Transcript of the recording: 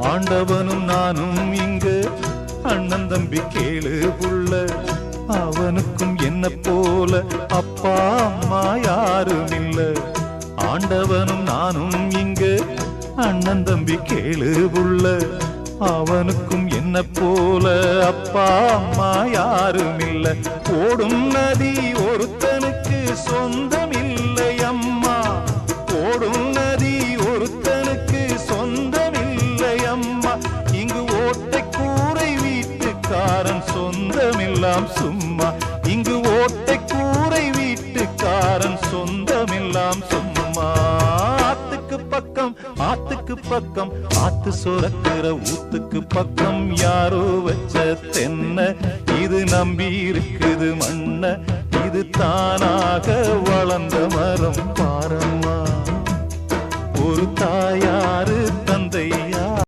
ஆண்டவனும் நானும் இங்கு அண்ணன் தம்பி கேளு புள்ள, அவனுக்கும் என்ன போல அப்பா அம்மா யாரும் இல்ல. ஆண்டவனும் நானும் இங்கு அண்ணன் தம்பி கேளு புள்ள, அவனுக்கும் என்ன போல அப்பா அம்மா யாரும் இல்ல. ஓடும் நதி ஒருத்தனுக்கு சொந்தம் இல்லை அம்மா, ஓடும் நதி ஒருத்தனுக்கு சொந்தம் இல்லை அம்மா. இங்கு ஓட்டை கூரை வீட்டுக்காரன் சொந்தமெல்லாம் சும்மா, இங்கு ஓட்டை கூரை வீட்டுக்காரன் சொந்தமெல்லாம் சும்மா. ஆத்துக்கு பக்கம் ஆத்துக்கு பக்கம் ஆத்து சுரக்கிற ஊத்துக்கு பக்கம் யாரோ வச்ச தென்ன, இது நம்பி இருக்குது மண்ண, இது தானாக வளர்ந்த மரம் பாரம்மா. ஒரு தாயாரு